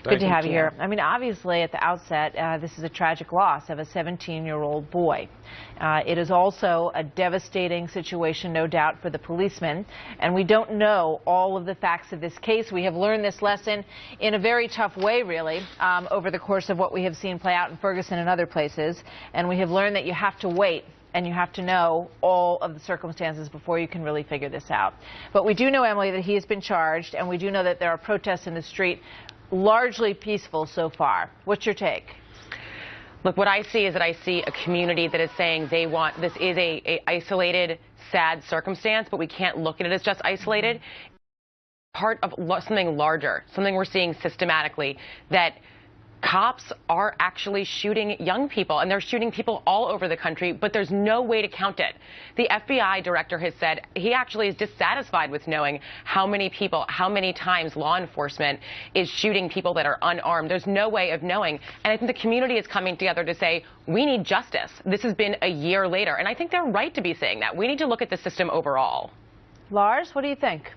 Good to have you here. I mean, obviously, at the outset, this is a tragic loss of a 17-year-old boy. It is also a devastating situation, no doubt, for the policeman. And we don't know all of the facts of this case. We have learned this lesson in a very tough way, really, over the course of what we have seen play out in Ferguson and other places. And we have learned that you have to wait and you have to know all of the circumstances before you can really figure this out. But we do know, Emily, that he has been charged, and we do know that there are protests in the street, largely peaceful so far. What's your take? Look, what I see is that I see a community that is saying they want, this is a isolated, sad circumstance, but we can't look at it as just isolated. Part of something larger, something we're seeing systematically, that cops are actually shooting young people, and they're shooting people all over the country, but there's no way to count it. The FBI director has said he actually is dissatisfied with knowing how many people, how many times law enforcement is shooting people that are unarmed. There's no way of knowing. And I think the community is coming together to say, we need justice. This has been a year later, and I think they're right to be saying that. We need to look at the system overall. Lars, what do you think?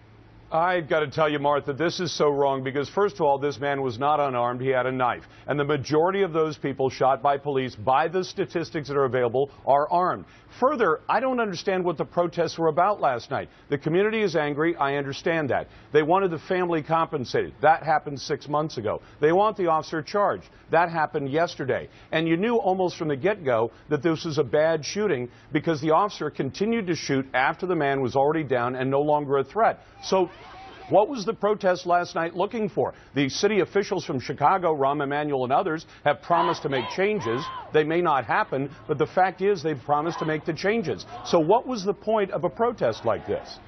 I've got to tell you, Martha, this is so wrong because, first of all, this man was not unarmed. He had a knife. And the majority of those people shot by police, by the statistics that are available, are armed. Further, I don't understand what the protests were about last night. The community is angry. I understand that. They wanted the family compensated. That happened 6 months ago. They want the officer charged. That happened yesterday. And you knew almost from the get-go that this was a bad shooting because the officer continued to shoot after the man was already down and no longer a threat. So what was the protest last night looking for? The city officials from Chicago, Rahm Emanuel and others, have promised to make changes. They may not happen, but the fact is they've promised to make the changes. So what was the point of a protest like this?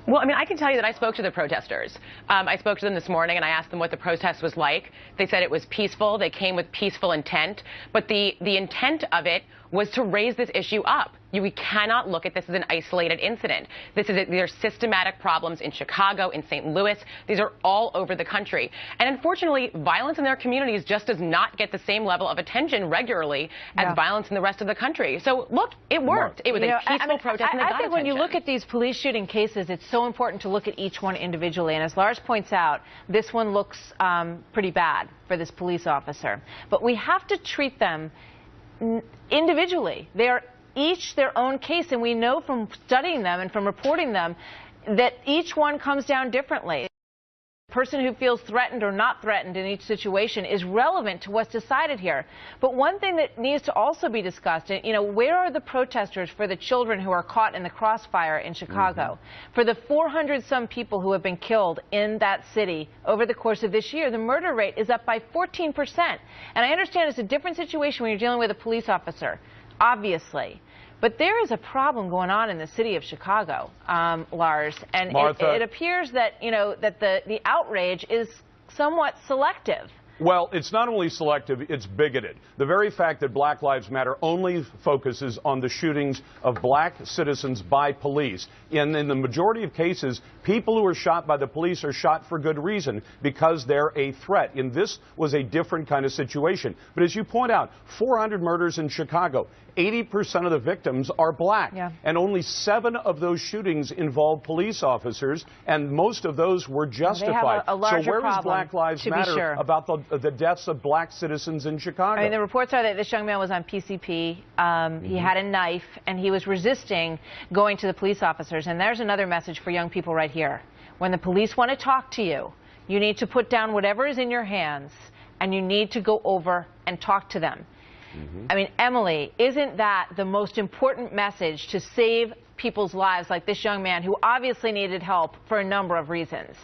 Well, I mean, I can tell you that I spoke to the protesters. I spoke to them this morning, and I asked them what the protest was like. They said it was peaceful. They came with peaceful intent. But the intent of it was to raise this issue up. We cannot look at this as an isolated incident. There are systematic problems in Chicago, in St. Louis. These are all over the country. And unfortunately, violence in their communities just does not get the same level of attention regularly as violence in the rest of the country. So, look, it worked. It was a peaceful protest, and it got I think when you look at these police shooting cases, it's so important to look at each one individually. And as Lars points out, this one looks pretty bad for this police officer. But we have to treat them individually. They are each their own case, and we know from studying them and from reporting them that each one comes down differently. The person who feels threatened or not threatened in each situation is relevant to what's decided here. But one thing that needs to also be discussed, where are the protesters for the children who are caught in the crossfire in Chicago? For the 400-some people who have been killed in that city over the course of this year, the murder rate is up by 14%. And I understand it's a different situation when you're dealing with a police officer, obviously. But there is a problem going on in the city of Chicago, Lars, and it appears that, that the outrage is somewhat selective. Well, it's not only selective, it's bigoted. The very fact that Black Lives Matter only focuses on the shootings of black citizens by police. And in the majority of cases, people who are shot by the police are shot for good reason because they're a threat. And this was a different kind of situation. But as you point out, 400 murders in Chicago. 80% of the victims are black. And only 7 of those shootings involved police officers, and most of those were justified. They have a larger so where problem, is Black Lives Matter about the deaths of black citizens in Chicago? I mean, the reports are that this young man was on PCP. He had a knife, and he was resisting going to the police officers. And there's another message for young people right here. When the police want to talk to you, you need to put down whatever is in your hands, and you need to go over and talk to them. I mean, Emily, isn't that the most important message to save people's lives like this young man who obviously needed help for a number of reasons?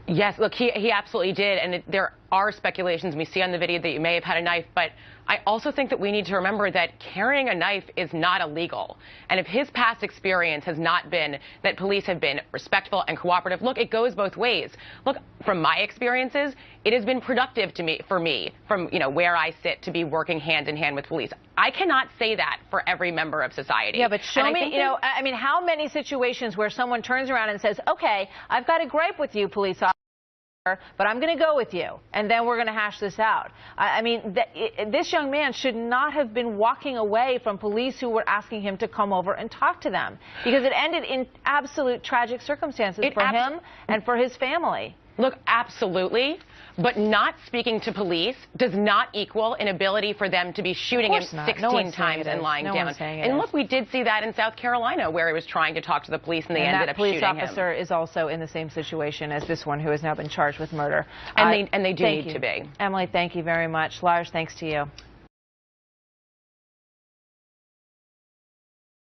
Yes, look, he absolutely did. And there are speculations. We see on the video that you may have had a knife. But I also think that we need to remember that carrying a knife is not illegal. And if his past experience has not been that police have been respectful and cooperative, look, it goes both ways. Look, from my experiences, it has been productive for me, from where I sit, to be working hand in hand with police. I cannot say that for every member of society. Yeah, but show me, I mean, how many situations where someone turns around and says, okay, I've got a gripe with you, police officer, but I'm going to go with you, and then we're going to hash this out. I mean, this young man should not have been walking away from police who were asking him to come over and talk to them, because it ended in absolute tragic circumstances for him and for his family. Look, absolutely. But not speaking to police does not equal an ability for them to be shooting him 16 times and lying down. And look, we did see that in South Carolina, where he was trying to talk to the police and they ended up shooting him. That police officer is also in the same situation as this one who has now been charged with murder. And they do need to be. Emily, thank you very much. Lars, thanks to you.